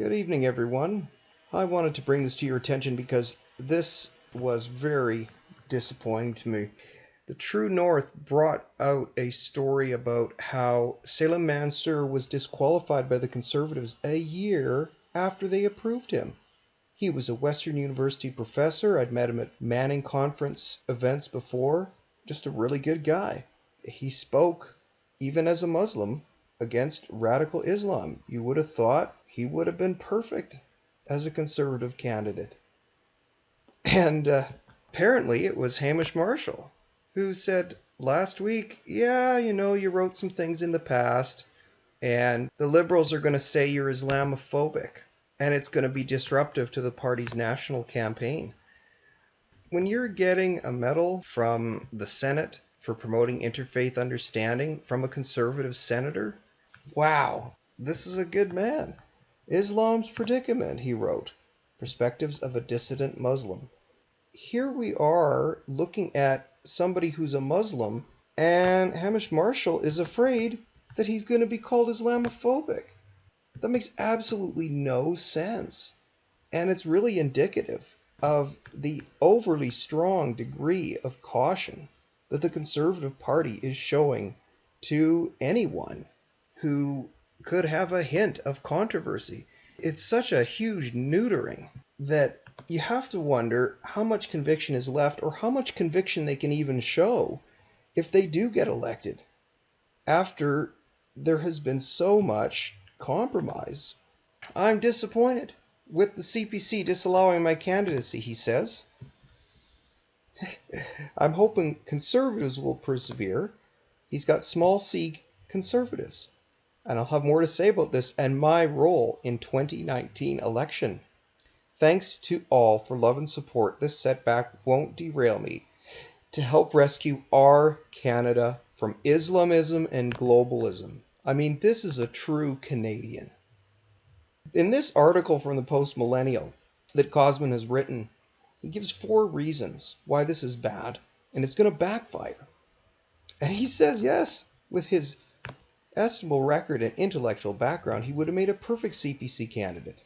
Good evening, everyone. I wanted to bring this to your attention because this was very disappointing to me. The True North brought out a story about how Salim Mansur was disqualified by the Conservatives a year after they approved him. He was a Western University professor. I'd met him at Manning Conference events before. Just a really good guy. He spoke, even as a Muslim, against radical Islam. You would have thought he would have been perfect as a conservative candidate. And apparently it was Hamish Marshall who said last week, yeah, you wrote some things in the past, and the liberals are going to say you're Islamaphobic, and it's going to be disruptive to the party's national campaign. When you're getting a medal from the Senate for promoting interfaith understanding from a conservative senator, wow, this is a good man. Islam's Predicament, he wrote. Perspectives of a Dissident Muslim. Here we are looking at somebody who's a Muslim, and Hamish Marshall is afraid that he's going to be called Islamophobic. That makes absolutely no sense. And it's really indicative of the overly strong degree of caution that the Conservative Party is showing to anyone who could have a hint of controversy. It's such a huge neutering that you have to wonder how much conviction is left, or how much conviction they can even show if they do get elected after there has been so much compromise. I'm disappointed with the CPC disallowing my candidacy, he says. I'm hoping conservatives will persevere. He's got small c conservatives. And I'll have more to say about this and my role in 2019 election. Thanks to all for love and support. This setback won't derail me to help rescue our Canada from Islamism and globalism. I mean, this is a true Canadian. In this article from the Post-Millennial that Cosman has written, he gives 4 reasons why this is bad and it's going to backfire. And he says, yes, with his estimable record and intellectual background, he would have made a perfect CPC candidate.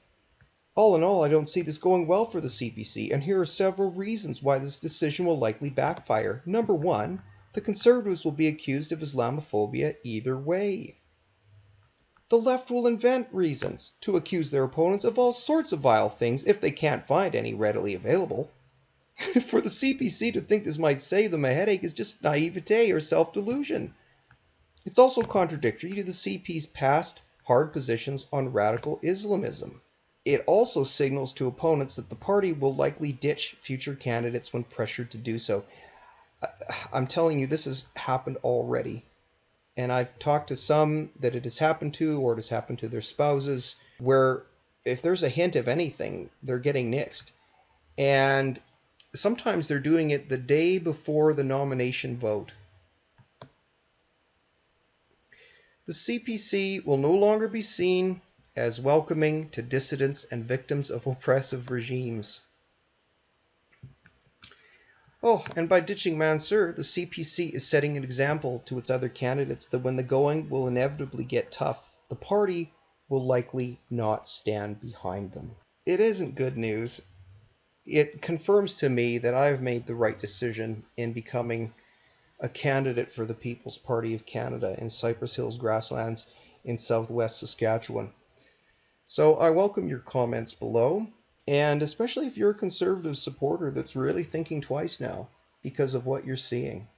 All in all, I don't see this going well for the CPC, and here are several reasons why this decision will likely backfire. Number 1, the Conservatives will be accused of Islamophobia either way. The left will invent reasons to accuse their opponents of all sorts of vile things if they can't find any readily available. For the CPC to think this might save them a headache is just naivete or self-delusion. It's also contradictory to the CP's past hard positions on radical Islamism. It also signals to opponents that the party will likely ditch future candidates when pressured to do so. I'm telling you, this has happened already. And I've talked to some that it has happened to, or it has happened to their spouses, where if there's a hint of anything, they're getting nixed. And sometimes they're doing it the day before the nomination vote. The CPC will no longer be seen as welcoming to dissidents and victims of oppressive regimes. Oh, and by ditching Mansur, the CPC is setting an example to its other candidates that when the going will inevitably get tough, the party will likely not stand behind them. It isn't good news. It confirms to me that I've made the right decision in becoming a candidate for the People's Party of Canada in Cypress Hills grasslands in southwest Saskatchewan. So I welcome your comments below, and especially if you're a conservative supporter that's really thinking twice now because of what you're seeing.